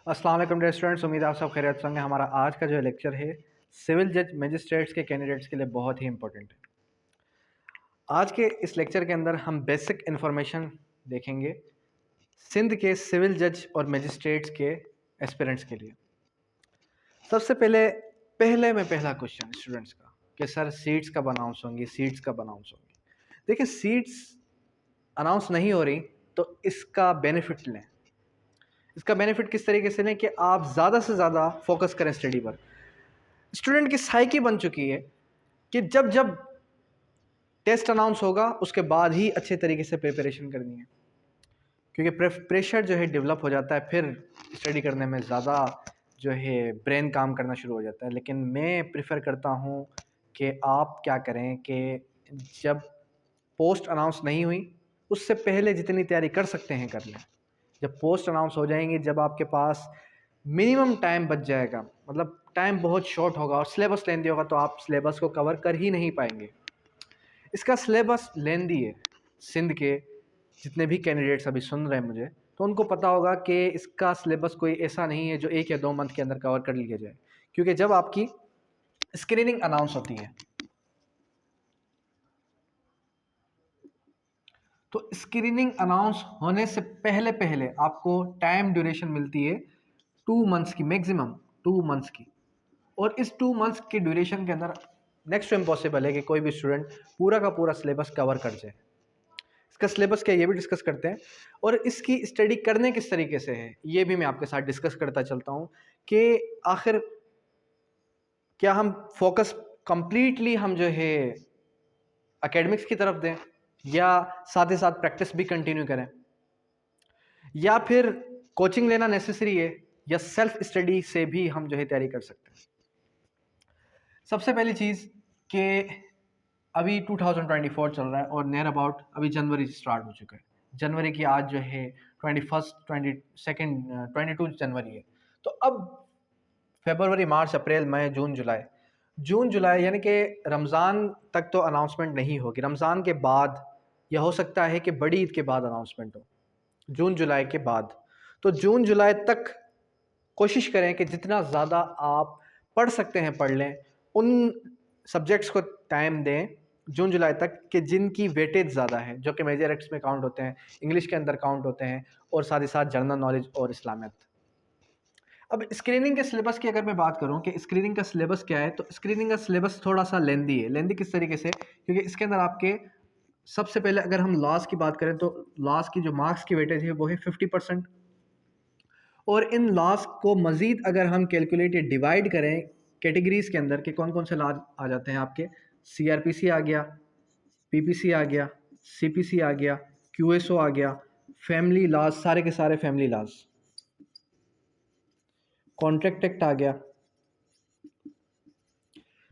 अस्सलाम वालेकुम dear students, उम्मीद है आप सब खैरियत से होंगे। हमारा आज का जो लेक्चर है सिविल जज मजिस्ट्रेट्स के कैंडिडेट्स के लिए बहुत ही इंपॉर्टेंट है। आज के इस लेक्चर के अंदर हम बेसिक इन्फॉर्मेशन देखेंगे सिंध के सिविल जज और मजिस्ट्रेट्स के एस्पिरेंट्स के लिए। सबसे पहला क्वेश्चन स्टूडेंट्स का कि सर सीट्स कब अनाउंस होंगी, सीट्स कब अनाउंस होंगी। देखिए, सीट्स अनाउंस नहीं हो रही तो इसका बेनिफिट लें। इसका बेनिफिट किस तरीके से लें कि आप ज़्यादा से ज़्यादा फोकस करें स्टडी पर। स्टूडेंट की साइकी बन चुकी है कि जब जब टेस्ट अनाउंस होगा उसके बाद ही अच्छे तरीके से प्रिपरेशन करनी है, क्योंकि प्रेशर जो है डेवलप हो जाता है, फिर स्टडी करने में ज़्यादा जो है ब्रेन काम करना शुरू हो जाता है। लेकिन मैं प्रेफर करता हूँ कि आप क्या करें कि जब पोस्ट अनाउंस नहीं हुई उससे पहले जितनी तैयारी कर सकते हैं कर लें। जब पोस्ट अनाउंस हो जाएंगी, जब आपके पास मिनिमम टाइम बच जाएगा, मतलब टाइम बहुत शॉर्ट होगा और सिलेबस लेंदी होगा, तो आप सिलेबस को कवर कर ही नहीं पाएंगे। इसका सिलेबस लेंदी है। सिंध के जितने भी कैंडिडेट्स अभी सुन रहे हैं मुझे, तो उनको पता होगा कि इसका सिलेबस कोई ऐसा नहीं है जो 1 या 2 मंथ के अंदर कवर कर लिया जाए। क्योंकि जब आपकी स्क्रीनिंग अनाउंस होती है तो स्क्रीनिंग अनाउंस होने से पहले पहले आपको टाइम ड्यूरेशन मिलती है 2 मंथ्स की, मैक्सिमम 2 मंथ्स की। और इस 2 मंथ्स की ड्यूरेशन के अंदर नेक्स्ट टू इम्पॉसिबल है कि कोई भी स्टूडेंट पूरा का पूरा सिलेबस कवर कर जाए। इसका सिलेबस क्या है ये भी डिस्कस करते हैं, और इसकी स्टडी करने किस तरीके से है ये भी मैं आपके साथ डिस्कस करता चलता हूँ कि आखिर क्या हम फोकस कंप्लीटली हम जो है एकेडमिक्स की तरफ दें, या साथ ही साथ प्रैक्टिस भी कंटिन्यू करें, या फिर कोचिंग लेना नेसेसरी है, या सेल्फ स्टडी से भी हम जो है तैयारी कर सकते हैं। सबसे पहली चीज़ कि अभी 2024 चल रहा है और नियर अबाउट अभी जनवरी स्टार्ट हो चुका है। जनवरी की आज जो है 21, 22, 22 जनवरी है। तो अब फरवरी, मार्च, अप्रैल, मई, जून जुलाई यानी कि रमज़ान तक तो अनाउंसमेंट नहीं होगी। रमज़ान के बाद या हो सकता है कि बड़ी ईद के बाद अनाउंसमेंट हो, जून जुलाई के बाद। तो जून जुलाई तक कोशिश करें कि जितना ज़्यादा आप पढ़ सकते हैं पढ़ लें, उन सब्जेक्ट्स को टाइम दें जून जुलाई तक कि जिनकी वेटेज ज़्यादा है, जो कि मेजर एक्ट्स में काउंट होते हैं, इंग्लिश के अंदर काउंट होते हैं, और साथ ही साथ जनरल नॉलेज और इस्लामियत। अब स्क्रीनिंग के सिलेबस की अगर मैं बात करूं कि स्क्रीनिंग का सिलेबस क्या है, तो स्क्रीनिंग का सिलेबस थोड़ा सा लेंदी है। लेंदी किस तरीके से, क्योंकि इसके अंदर आपके सबसे पहले अगर हम लॉस की बात करें तो लॉस की जो मार्क्स की वेटेज है वो है 50%। और इन लॉस को मज़ीद अगर हम कैलकुलेट या डिवाइड करें कैटेगरीज के अंदर कि कौन कौन से लॉज आ जाते हैं आपके, सीआरपीसी आ गया, पीपीसी आ गया, सीपीसी आ गया, क्यूएसओ आ गया, फैमिली लॉज, सारे के सारे फैमिली लॉज, कॉन्ट्रैक्ट एक्ट आ गया।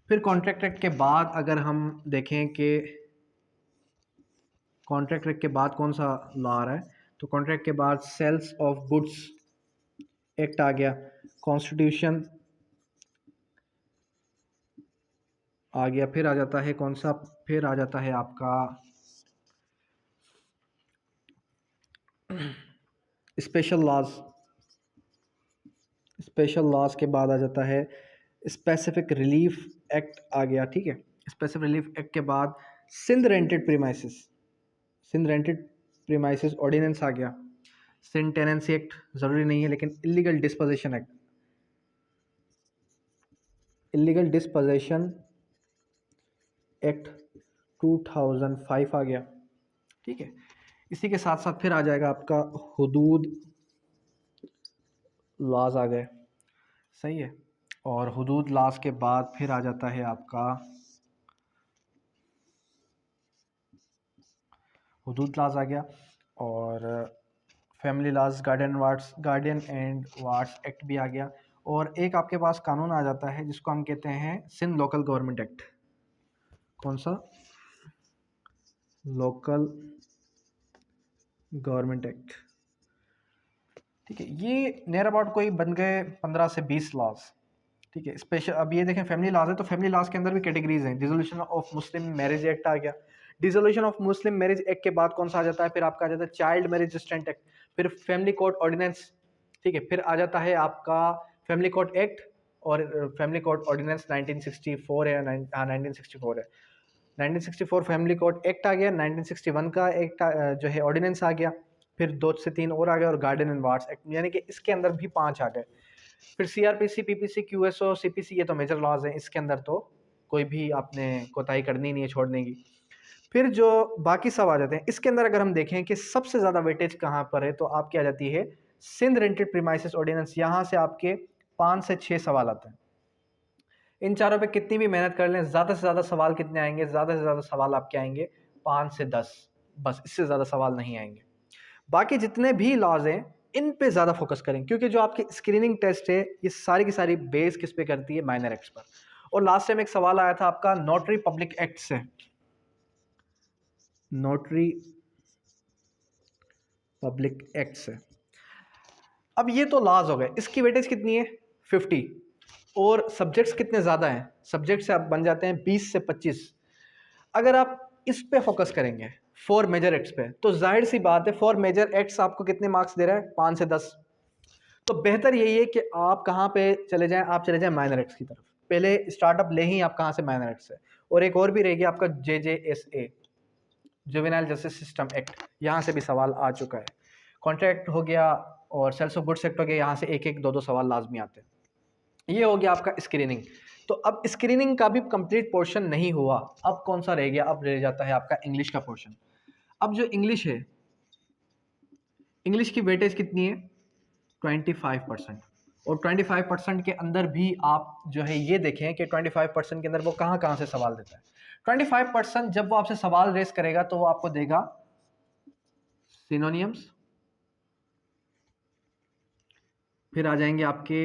फिर कॉन्ट्रैक्ट एक्ट के बाद अगर हम देखें कि कॉन्ट्रैक्ट एक्ट के बाद कौन सा लॉ आ रहा है, तो कॉन्ट्रैक्ट के बाद सेल्स ऑफ गुड्स एक्ट आ गया, कॉन्स्टिट्यूशन आ गया। फिर आ जाता है कौन सा, फिर आ जाता है आपका स्पेशल लॉज। स्पेशल लॉज के बाद आ जाता है स्पेसिफिक रिलीफ एक्ट आ गया, ठीक है। स्पेसिफिक रिलीफ एक्ट के बाद Sindh rented premises, Sindh rented premises ordinance आ गया। सिंध टेनेंसी एक्ट ज़रूरी नहीं है, लेकिन illegal disposition act, illegal disposition act 2005 आ गया, ठीक है। इसी के साथ साथ फिर आ जाएगा आपका हुदूद लॉज आ गए, सही है। और हुदूद लॉज के बाद फिर आ जाता है आपका हुदूद लॉज आ गया, और family laws, guardian and wards act भी आ गया। और एक आपके पास कानून आ जाता है जिसको हम कहते हैं सिंध लोकल गवर्नमेंट एक्ट। कौन सा? लोकल गवर्नमेंट एक्ट, ठीक है। ये नियर अबाउट कोई बन गए 15 से 20 लॉज, ठीक है। स्पेशल अब ये देखें फैमिली लॉज है, तो फैमिली लॉज के अंदर भी कैटेगरीज हैं। Dissolution of Muslim marriage act आ गया। Dissolution of Muslim marriage act के बाद कौन सा आ जाता है, फिर आपका आ जाता है चाइल्ड मैरिज रेस्ट्रेंट एक्ट, फिर फैमिली कोर्ट ऑर्डिनेंस ठीक है। फिर आ जाता है आपका फैमिली कोर्ट एक्ट और फैमिली कोर्ट ऑर्डिनेंस 1964 है, 1964 है। 1964 फैमिली कोर्ट एक्ट आ गया, 1961 का एक जो है ऑर्डिनेंस आ गया, फिर 2 से 3 और आ गए, और गार्डन एंड वार्ड्स एक्ट, यानी कि इसके अंदर भी 5 आ गए। फिर सीआरपीसी, पीपीसी, क्यूएसओ, सीपीसी, ये तो मेजर लॉज हैं, इसके अंदर तो कोई भी आपने कोताही करनी नहीं है छोड़ने की। फिर जो बाकी सब आ जाते हैं इसके अंदर, अगर हम देखें कि सबसे ज़्यादा वेटेज कहाँ पर है, तो आपकी आ जाती है सिंध रेंटेड प्रीमाइसेस ऑर्डिनेंस। यहाँ से आपके 5 से 6 सवाल आते हैं। इन चारों पे कितनी भी मेहनत कर लें, ज़्यादा से ज़्यादा सवाल कितने आएंगे, ज़्यादा से ज़्यादा सवाल आपके आएंगे 5 से 10, बस इससे ज़्यादा सवाल नहीं आएंगे। बाकी जितने भी लॉज हैं इन पे ज़्यादा फोकस करें, क्योंकि जो आपकी स्क्रीनिंग टेस्ट है ये सारी की सारी बेस किस पे करती है, माइनर एक्ट्स पर। और लास्ट टाइम एक सवाल आया था आपका नोटरी पब्लिक एक्ट से, नोटरी पब्लिक एक्ट से। अब ये तो लॉज हो गए, इसकी वेटेज कितनी है 50, और सब्जेक्ट्स कितने ज़्यादा हैं, सब्जेक्ट से आप बन जाते हैं 20 से 25। अगर आप इस पे फोकस करेंगे 4 मेजर एक्ट्स पे, तो जाहिर सी बात है 4 मेजर एक्ट्स आपको कितने मार्क्स दे रहा है, 5 से 10। तो बेहतर यही है कि आप कहाँ पे चले जाएं, आप चले जाएं माइनर एक्ट्स की तरफ। पहले स्टार्टअप ले ही आप कहाँ से, माइनर एक्ट्स से। और एक और भी रहेगी आपका JJSA, juvenile justice system act, यहाँ से भी सवाल आ चुका है। कॉन्ट्रैक्ट हो गया और सेल्स ऑफ गुड्स एक्ट हो गया, यहाँ से एक एक दो दो सवाल लाजमी आते हैं। ये हो गया आपका स्क्रीनिंग। तो अब स्क्रीनिंग का भी कंप्लीट पोर्शन नहीं हुआ, अब कौन सा रह गया, अब रह जाता है आपका इंग्लिश का पोर्शन। अब जो इंग्लिश है, इंग्लिश की वेटेज कितनी है 25%। और 25% के अंदर भी आप जो है ये देखें कि 25% के अंदर वो कहाँ कहाँ से सवाल देता है। 25% जब वो आपसे सवाल रेस करेगा तो वो आपको देगा सिनोनियम्स, फिर आ जाएंगे आपके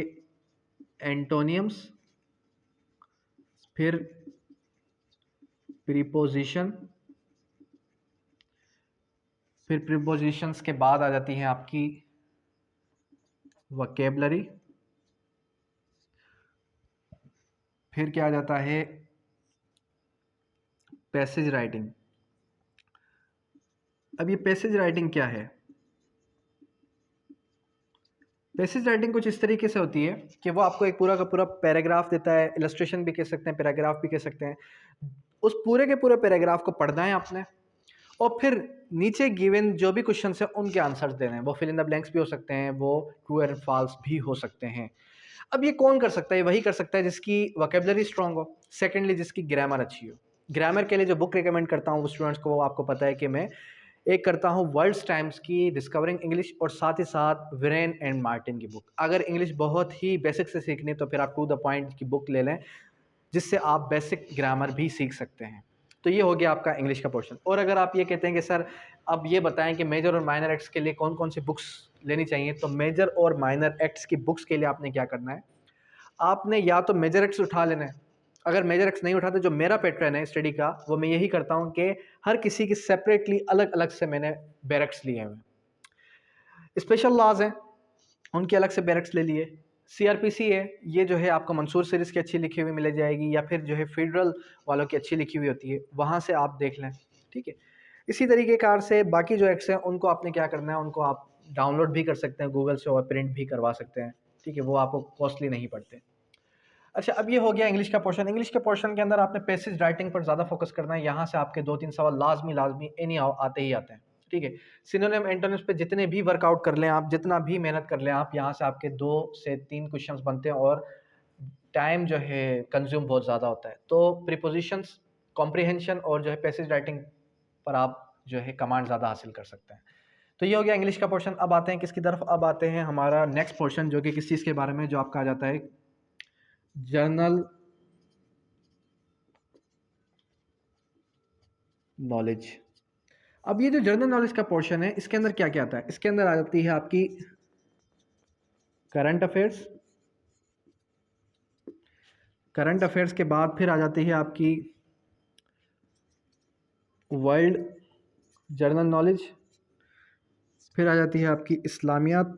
एंटोनियम्स, फिर प्रीपोजिशन, फिर प्रीपोजिशंस के बाद आ जाती है आपकी वोकैबुलरी, फिर क्या आ जाता है पैसेज राइटिंग। अब ये पैसेज राइटिंग क्या है, पैसेज राइटिंग कुछ इस तरीके से होती है कि वो आपको एक पूरा का पूरा पैराग्राफ देता है, इलस्ट्रेशन भी कह सकते हैं, पैराग्राफ भी कह सकते हैं। उस पूरे के पूरे पैराग्राफ को पढ़ना है आपने, और फिर नीचे गिवन जो भी क्वेश्चन है उनके आंसर्स देने हैं। वो फिल इन द ब्लैंक्स भी हो सकते हैं, वो ट्रू एंड फॉल्स भी हो सकते हैं। अब ये कौन कर सकता है, वही कर सकता है जिसकी वोकैबुलरी स्ट्रांग हो, सेकेंडली जिसकी ग्रामर अच्छी हो। ग्रामर के लिए जो बुक रिकमेंड करता हूँ स्टूडेंट्स को, वो आपको पता है कि मैं एक करता हूँ वर्ल्ड्स टाइम्स की डिस्कवरिंग इंग्लिश, और साथ ही साथ विरेन एंड मार्टिन की बुक। अगर इंग्लिश बहुत ही बेसिक से सीखनी तो फिर आप टू द पॉइंट की बुक ले लें, जिससे आप बेसिक ग्रामर भी सीख सकते हैं। तो ये हो गया आपका इंग्लिश का पोर्शन। और अगर आप ये कहते हैं कि सर अब ये बताएं कि मेजर और माइनर एक्ट्स के लिए कौन कौन सी बुक्स लेनी चाहिए, तो मेजर और माइनर एक्ट्स की बुक्स के लिए आपने क्या करना है, आपने या तो मेजर एक्ट्स उठा लेना है। अगर मेजर एक्ट्स नहीं उठाते, जो मेरा पैटर्न है स्टडी का, वो मैं यही करता हूँ कि हर किसी की सेपरेटली अलग अलग से मैंने बैरक्स लिए हुए। स्पेशल लॉज हैं उनके अलग से बैरक्स ले लिए। सीआरपीसी है, ये जो है आपको मंसूर सीरीज़ की अच्छी लिखी हुई मिल जाएगी, या फिर जो है फेडरल वालों की अच्छी लिखी हुई होती है, वहाँ से आप देख लें। ठीक है, इसी तरीके कार से बाकी जो एक्ट्स हैं उनको आपने क्या करना है, उनको आप डाउनलोड भी कर सकते हैं गूगल से और प्रिंट भी करवा सकते हैं। ठीक है, वो आपको कॉस्टली नहीं पड़ते। अच्छा, अब ये हो गया इंग्लिश का पोर्शन। इंग्लिश के पोर्शन के अंदर आपने पैसेज राइटिंग पर ज़्यादा फोकस करना है। यहाँ से आपके 2-3 सवाल लाजमी लाजमी एनी आते ही आते हैं। ठीक है, सिनोनिम एंटोनिम्स पे जितने भी वर्कआउट कर लें आप, जितना भी मेहनत कर लें आप, यहाँ से आपके 2 से 3 क्वेश्चंस बनते हैं, और टाइम जो है कंज्यूम बहुत ज़्यादा होता है। तो प्रीपोजिशंस, कॉम्प्रिहेंशन और जो है पैसेज राइटिंग पर आप जो है कमांड ज़्यादा हासिल कर सकते हैं। तो ये हो गया इंग्लिश का पोर्शन। अब आते हैं किसकी तरफ, अब आते हैं हमारा नेक्स्ट पोर्शन, जो कि किस चीज़ के बारे में, जो आपका आ जाता है जर्नल नॉलेज। अब ये जो जनरल नॉलेज का पोर्शन है, इसके अंदर क्या क्या आता है, इसके अंदर आ जाती है आपकी करंट अफेयर्स। करंट अफेयर्स के बाद फिर आ जाती है आपकी वर्ल्ड जनरल नॉलेज, फिर आ जाती है आपकी इस्लामियात,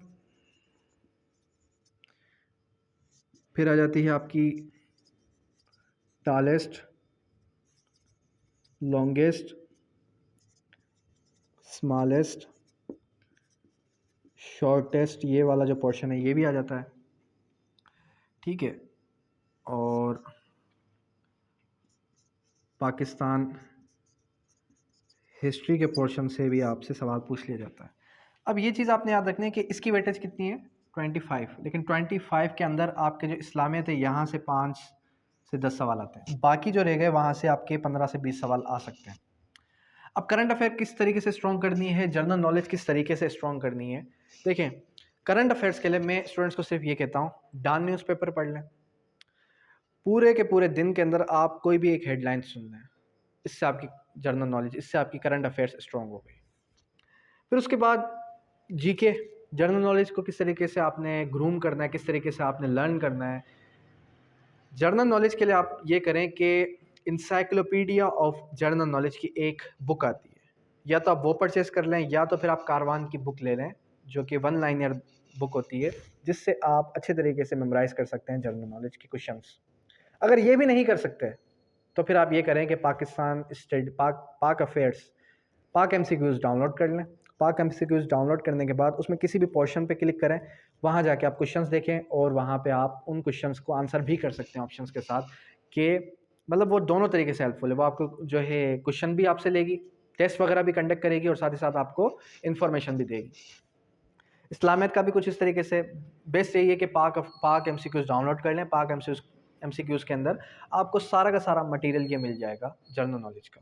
फिर आ जाती है आपकी टालेस्ट, लॉन्गेस्ट, स्मॉलेस्ट, शॉर्टेस्ट ये वाला जो पोर्शन है ये भी आ जाता है, ठीक है। और पाकिस्तान हिस्ट्री के पोर्शन से भी आपसे सवाल पूछ लिया जाता है। अब ये चीज़ आपने याद रखनी है कि इसकी वेटेज कितनी है 25, लेकिन 25 के अंदर आपके जो इस्लामियत है यहाँ से 5 से 10 सवाल आते हैं, बाकी जो रह गए वहाँ से आपके 15 से 20 सवाल आ सकते हैं। अब करंट अफेयर किस तरीके से स्ट्रॉन्ग करनी है, जनरल नॉलेज किस तरीके से स्ट्रॉन्ग करनी है, देखें करंट अफेयर्स के लिए मैं स्टूडेंट्स को सिर्फ ये कहता हूँ, डॉन न्यूज़पेपर पढ़ लें, पूरे के पूरे दिन के अंदर आप कोई भी एक हेडलाइन सुन लें, इससे आपकी जनरल नॉलेज, इससे आपकी करंट अफेयर्स स्ट्रॉन्ग हो गई। फिर उसके बाद जीके, जनरल नॉलेज को किस तरीके से आपने ग्रूम करना है, किस तरीके से आपने लर्न करना है। जनरल नॉलेज के लिए आप ये करें कि इंसाइक्लोपीडिया ऑफ जनरल नॉलेज की एक बुक आती है, या तो आप वो परचेस कर लें या तो फिर आप कारवान की बुक ले लें, जो कि 1 लाइनर बुक होती है, जिससे आप अच्छे तरीके से मेमोराइज कर सकते हैं जनरल नॉलेज के क्वेश्चंस। अगर ये भी नहीं कर सकते तो फिर आप ये करें कि पाकिस्तान स्टेट पाक अफेयर्स पाक एमसीक्यूज़ डाउनलोड कर लें। पाक एमसीक्यूज़ डाउनलोड करने के बाद उसमें किसी भी पोर्शन पे क्लिक करें, वहाँ जाके आप क्वेश्चंस देखें और वहाँ पे आप उन क्वेश्चंस को आंसर भी कर सकते हैं ऑप्शंस के साथ, कि मतलब वो दोनों तरीके से हेल्पफुल है। वो आपको जो है क्वेश्चन भी आपसे लेगी, टेस्ट वगैरह भी कंडक्ट करेगी और साथ ही साथ आपको इन्फॉर्मेशन भी देगी। इस्लामियत का भी कुछ इस तरीके से बेस्ट यही है कि पाक एमसीक्यूज़ डाउनलोड कर लें। पाक एमसीक्यूज़ के अंदर आपको सारा का सारा मटेरियल ये मिल जाएगा जनरल नॉलेज का,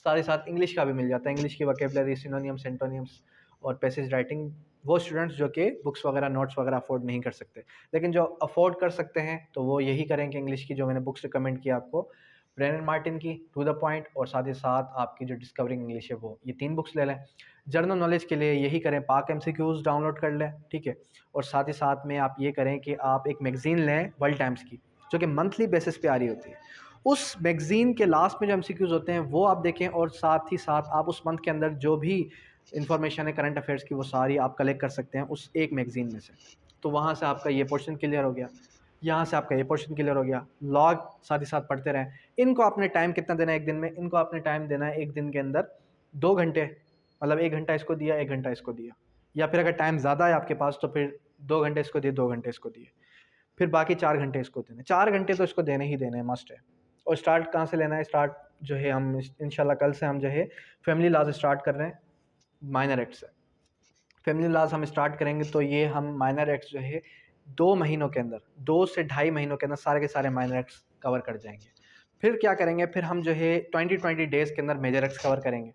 साथ ही साथ इंग्लिश का भी मिल जाता है, इंग्लिश की वोकैबुलरी, सिनोनियम्स, एंटोनियम्स और पैसेज राइटिंग। वो स्टूडेंट्स जो कि बुक्स वगैरह नोट्स वगैरह अफोर्ड नहीं कर सकते, लेकिन जो अफोर्ड कर सकते हैं तो वो यही करें कि इंग्लिश की जो मैंने बुक्स रिकमेंड की आपको, ब्रेनन मार्टिन की टू द पॉइंट, और साथ ही साथ आपकी जो डिस्कवरिंग इंग्लिश है वो, ये 3 बुक्स ले लें। जनरल नॉलेज के लिए यही करें, पाक एमसीक्यूज़ डाउनलोड कर लें, ठीक है। और साथ ही साथ में आप ये करें कि आप एक मैगज़ीन लें वर्ल्ड टाइम्स की, जो कि मंथली बेसिस पे आ रही होती है। उस मैगज़ीन के लास्ट में जो एमसीक्यूज़ होते हैं वो आप देखें, और साथ ही साथ आप उस मंथ के अंदर जो भी इंफॉर्मेशन है करंट अफेयर्स की वो सारी आप कलेक्ट कर सकते हैं उस एक मैगज़ीन में से। तो वहाँ से आपका ये पोर्शन क्लियर हो गया, यहाँ से आपका ये पोर्शन क्लियर हो गया। लॉग साथ ही साथ पढ़ते रहें। इनको आपने टाइम कितना देना है एक दिन में, इनको आपने टाइम देना है एक दिन के अंदर 2 घंटे, मतलब 1 घंटा इसको दिया, 1 घंटा इसको दिया, या फिर अगर टाइम ज़्यादा है आपके पास तो फिर 2 घंटे इसको दिए, 2 घंटे इसको दिए, फिर बाकी 4 घंटे इसको देने। 4 घंटे तो इसको देने ही देने हैं, मस्ट है। और स्टार्ट कहाँ से लेना है, स्टार्ट जो है हम इंशाल्लाह कल से हम जो है फैमिली लॉज स्टार्ट कर रहे हैं माइनर एक्ट से। फैमिली लॉज हम स्टार्ट करेंगे तो ये हम माइनर एक्ट्स जो है 2 महीनों के अंदर, 2 से ढाई महीनों के अंदर सारे के सारे माइनर एक्ट्स कवर कर जाएंगे। फिर क्या करेंगे, फिर हम जो है 20 डेज़ के अंदर मेजर एक्ट्स कवर करेंगे।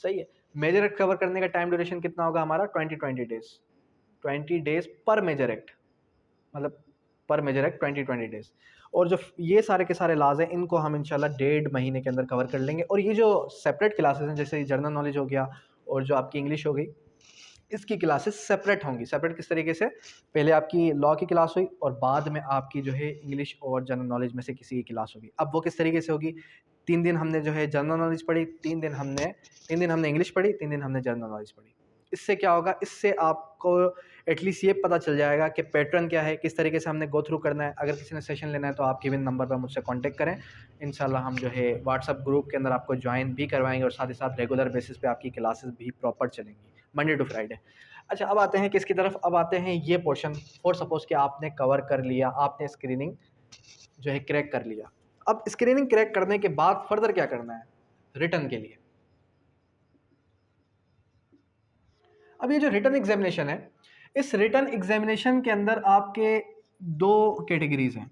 सही है। मेजर एक्ट कवर करने का टाइम ड्यूरेशन कितना होगा हमारा, 20 डेज़, 20 डेज़ पर मेजर एक्ट, मतलब पर मेजर एक्ट 20 डेज़। और जो ये सारे के सारे लॉज हैं इनको हम इंशाल्लाह 1.5 महीने के अंदर कवर कर लेंगे। और ये जो सेपरेट क्लासेस हैं, जैसे जनरल नॉलेज हो गया और जो आपकी इंग्लिश हो गई, इसकी क्लासेस सेपरेट होंगी। सेपरेट किस तरीके से, पहले आपकी लॉ की क्लास हुई और बाद में आपकी जो है इंग्लिश और जनरल नॉलेज में से किसी की क्लास होगी। अब वो किस तरीके से होगी, 3 दिन हमने जो है जनरल नॉलेज पढ़ी, 3 दिन हमने इंग्लिश पढ़ी, 3 दिन हमने जनरल नॉलेज पढ़ी। इससे क्या होगा, इससे आपको एटलीस्ट ये पता चल जाएगा कि पैटर्न क्या है, किस तरीके से हमने गो थ्रू करना है। अगर किसी ने सेशन लेना है तो आप गिवन नंबर पर मुझसे कांटेक्ट करें, इंशाल्लाह हम जो है व्हाट्सएप ग्रुप के अंदर आपको ज्वाइन भी करवाएंगे और साथ ही साथ रेगुलर बेसिस पे आपकी क्लासेस भी प्रॉपर चलेंगी मंडे टू फ्राइडे। अच्छा, अब आते हैं किसकी तरफ, अब आते हैं ये पोर्शन, फॉर सपोज कि आपने कवर कर लिया, आपने स्क्रीनिंग जो है क्रैक कर लिया। अब स्क्रीनिंग क्रैक करने के बाद फर्दर क्या करना है, रिटर्न के लिए। अब ये जो रिटर्न एग्जामिनेशन है, इस रिटर्न एग्जामिनेशन के अंदर आपके 2 कैटेगरीज हैं।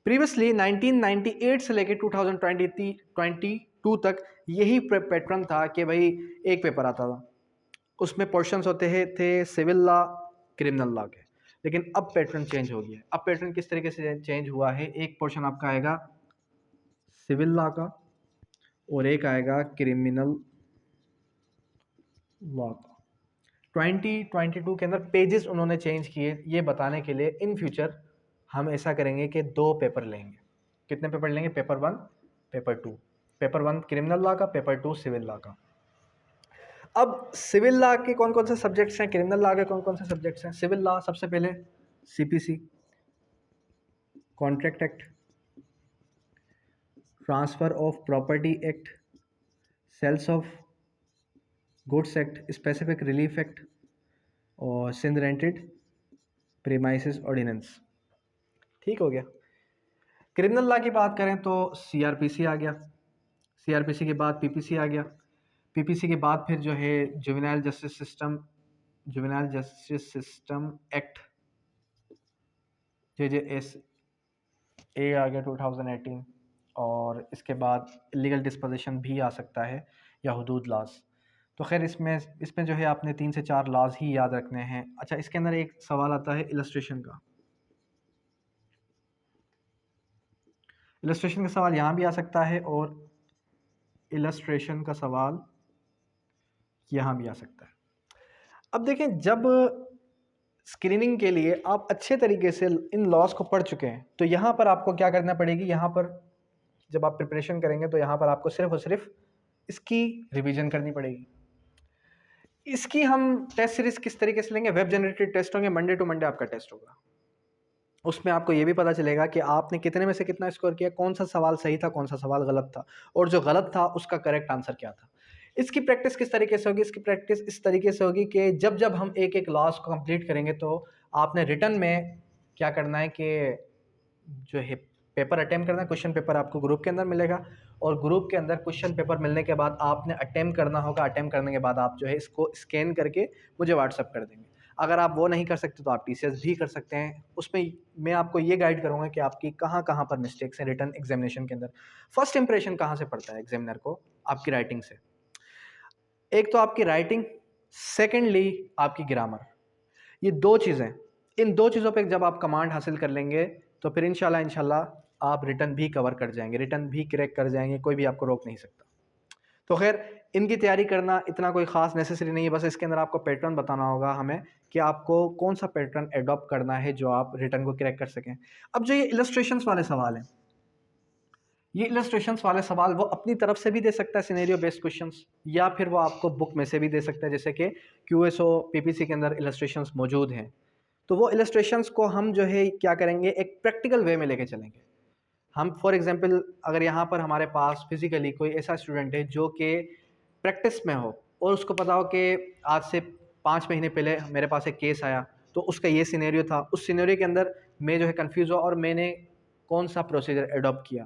प्रीवियसली 1998 से लेकर 2022 तक यही पैटर्न था कि भाई एक पेपर आता था, उसमें पोर्शंस होते थे सिविल लॉ, क्रिमिनल लॉ के। लेकिन अब पैटर्न चेंज हो गया है। अब पैटर्न किस तरीके से चेंज हुआ है, एक पोर्शन आपका आएगा सिविल लॉ का और एक आएगा क्रिमिनल लॉ का। 2022 के अंदर पेजेस उन्होंने चेंज किए, ये बताने के लिए इन फ्यूचर हम ऐसा करेंगे कि 2 पेपर लेंगे। कितने पेपर लेंगे, paper 1, paper 2। Paper 1 criminal law का, पेपर 2 सिविल लॉ का। अब सिविल लॉ के कौन कौन से सब्जेक्ट्स हैं, क्रिमिनल लॉ के कौन कौन से सब्जेक्ट्स हैं। सिविल लॉ सबसे पहले CPC, contract act, transfer of property act, sales of goods act, specific relief act और सिंध रेंटेड प्रीमाइसेस ऑर्डिनेंस। ठीक हो गया। क्रिमिनल लॉ की बात करें तो सीआरपीसी आ गया, सीआरपीसी के बाद पीपीसी आ गया, पीपीसी के बाद फिर जो है juvenile justice system act JJS ए आ गया 2018, और इसके बाद इलीगल डिस्पोजिशन भी आ सकता है या हुदूद लॉज। तो खैर इसमें जो है आपने 3 से 4 लॉज ही याद रखने हैं। अच्छा, इसके अंदर एक सवाल आता है इलस्ट्रेशन का। इलस्ट्रेशन का सवाल यहाँ भी आ सकता है और इलस्ट्रेशन का सवाल यहाँ भी आ सकता है। अब देखें, जब स्क्रीनिंग के लिए आप अच्छे तरीके से इन लॉज को पढ़ चुके हैं तो यहाँ पर आपको क्या करना पड़ेगी, यहाँ पर जब आप प्रिपरेशन करेंगे तो यहाँ पर आपको सिर्फ और सिर्फ इसकी रिवीजन करनी पड़ेगी। इसकी हम टेस्ट सीरीज किस तरीके से लेंगे, वेब जनरेटेड टेस्ट होंगे, मंडे टू मंडे आपका टेस्ट होगा। उसमें आपको ये भी पता चलेगा कि आपने कितने में से कितना स्कोर किया, कौन सा सवाल सही था, कौन सा सवाल गलत था, और जो गलत था उसका करेक्ट आंसर क्या था। इसकी प्रैक्टिस किस तरीके से होगी, इसकी प्रैक्टिस इस तरीके से होगी कि जब जब हम एक एक लॉस को कंप्लीट करेंगे तो आपने रिटर्न में क्या करना है कि जो है पेपर अटेम्प्ट करना है। क्वेश्चन पेपर आपको ग्रुप के अंदर मिलेगा, और ग्रुप के अंदर क्वेश्चन पेपर मिलने के बाद आपने अटेम्प्ट करना होगा। अटेम्प्ट करने के बाद आप जो है इसको स्कैन करके मुझे व्हाट्सअप कर देंगे। अगर आप वो नहीं कर सकते तो आप TCS भी कर सकते हैं। उसमें मैं आपको ये गाइड करूँगा कि आपकी कहाँ कहाँ पर मिस्टेक्स हैं रिटर्न एग्जामिनेशन के अंदर। फर्स्ट इंप्रेशन कहाँ से पड़ता है एग्जामिनर को, आपकी राइटिंग से। एक तो आपकी राइटिंग, सेकेंडली आपकी ग्रामर। ये दो चीज़ें, इन दो चीज़ों पे जब आप कमांड हासिल कर लेंगे तो फिर इंशाल्लाह आप रिटर्न भी कवर कर जाएंगे, रिटर्न भी क्रैक कर जाएंगे, कोई भी आपको रोक नहीं सकता। तो खैर, इनकी तैयारी करना इतना कोई ख़ास नेसेसरी नहीं है, बस इसके अंदर आपको पैटर्न बताना होगा हमें कि आपको कौन सा पैटर्न एडॉप्ट करना है जो आप रिटर्न को क्रैक कर सकें। अब जो ये इलस्ट्रेशंस वाले सवाल हैं, ये इलस्ट्रेशंस वाले सवाल वो अपनी तरफ से भी दे सकता है सिनेरियो बेस्ड क्वेश्चंस, या फिर वो आपको बुक में से भी दे सकता है, जैसे कि QSO PPC के अंदर इलस्ट्रेशंस मौजूद हैं। तो वो इलस्ट्रेशंस को हम जो है क्या करेंगे, एक प्रैक्टिकल वे में लेके चलेंगे। हम फॉर एग्जांपल अगर यहाँ पर हमारे पास फिजिकली कोई ऐसा स्टूडेंट है जो कि प्रैक्टिस में हो और उसको पता हो कि आज से 5 महीने पहले मेरे पास एक केस आया तो उसका ये सिनेरियो था, उस सिनेरियो के अंदर मैं जो है कंफ्यूज हुआ और मैंने कौन सा प्रोसीजर एडॉप्ट किया,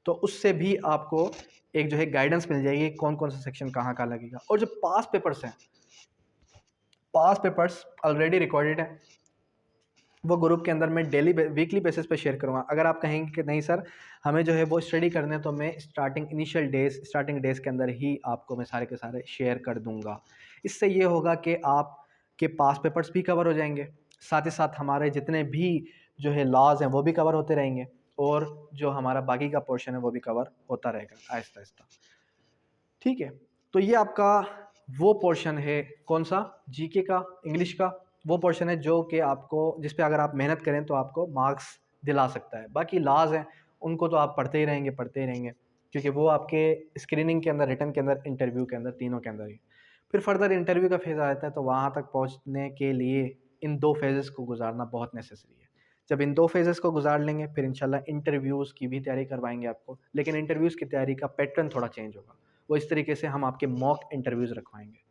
तो उससे भी आपको एक जो है गाइडेंस मिल जाएगी कौन कौन सा सेक्शन कहाँ कहाँ लगेगा। और जो पास पेपर्स हैं, पास पेपर्स ऑलरेडी रिकॉर्डेड है, वो ग्रुप के अंदर मैं डेली वीकली बेसिस पे शेयर करूँगा। अगर आप कहेंगे कि नहीं सर हमें जो है वो स्टडी करने है, तो मैं स्टार्टिंग डेज के अंदर ही आपको मैं सारे के सारे शेयर कर दूंगा। इससे ये होगा कि आपके पास पेपर्स भी कवर हो जाएंगे, साथ ही साथ हमारे जितने भी जो है लॉज हैं वो भी कवर होते रहेंगे, और जो हमारा बाकी का पोर्शन है वो भी कवर होता रहेगा आहिस्ता आहिस्ता। ठीक है, तो ये आपका वो पोर्शन है, कौन सा, जीके का, इंग्लिश का वो पोर्शन है जो कि आपको, जिस पे अगर आप मेहनत करें तो आपको मार्क्स दिला सकता है। बाकी लॉज हैं उनको तो आप पढ़ते ही रहेंगे, क्योंकि वो आपके स्क्रीनिंग के अंदर, रिटर्न के अंदर, इंटरव्यू के अंदर, तीनों के अंदर ही। फिर फर्दर इंटरव्यू का फेज़ आ जाता है, तो वहाँ तक पहुँचने के लिए इन 2 फेजेस को गुजारना बहुत नेसेसरी है। जब इन 2 फेजेस को गुजार लेंगे फिर इंशाल्लाह इंटरव्यूज़ की भी तैयारी करवाएंगे आपको, लेकिन इंटरव्यूज़ की तैयारी का पैटर्न थोड़ा चेंज होगा। वो इस तरीके से हम आपके मॉक इंटरव्यूज़ रखवाएंगे।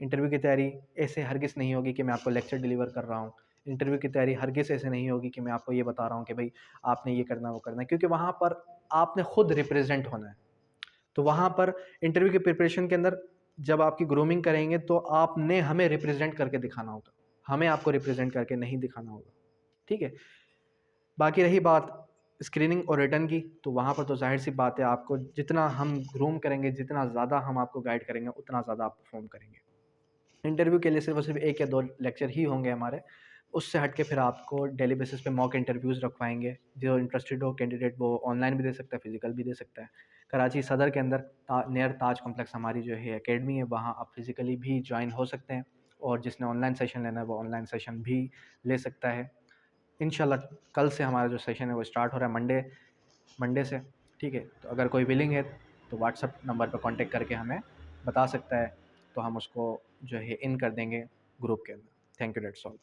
इंटरव्यू की तैयारी ऐसे हरगिज़ नहीं होगी कि मैं आपको लेक्चर डिलीवर कर रहा हूँ। इंटरव्यू की तैयारी हरगिज़ ऐसे नहीं होगी कि मैं आपको ये बता रहा हूँ कि भाई आपने ये करना, वो करना है, क्योंकि वहाँ पर आपने खुद रिप्रेजेंट होना है। तो वहाँ पर इंटरव्यू की प्रिपरेशन के अंदर जब आपकी ग्रूमिंग करेंगे तो आपने हमें रिप्रेजेंट करके दिखाना होगा, हमें आपको रिप्रेजेंट करके नहीं दिखाना होगा। ठीक है, बाकी रही बात स्क्रीनिंग और रिटर्न की, तो वहाँ पर तो जाहिर सी बात है आपको जितना हम ग्रूम करेंगे, जितना ज़्यादा हम आपको गाइड करेंगे, उतना ज़्यादा आप परफॉर्म करेंगे। इंटरव्यू के लिए सिर्फ और सिर्फ 1 या 2 लेक्चर ही होंगे हमारे, उससे हट के फिर आपको डेली बेसिस पे मॉक इंटरव्यूज़ रखवाएंगे। जो इंटरेस्टेड हो कैंडिडेट वो ऑनलाइन भी दे सकता है, फिजिकल भी दे सकता है। कराची सदर के अंदर नियर ताज कॉम्प्लेक्स हमारी जो है एकेडमी है, वहाँ आप फिजिकली भी ज्वाइन हो सकते हैं, और जिसने ऑनलाइन सेशन लेना है वो ऑनलाइन सेशन भी ले सकता है। इंशाल्लाह कल से हमारा जो सेशन है वो स्टार्ट हो रहा है, मंडे से। ठीक है, तो अगर कोई विलिंग है तो व्हाट्सअप नंबर पर कांटेक्ट करके हमें बता सकता है, तो हम उसको जो है इन कर देंगे ग्रुप के अंदर। Thank you, that's all.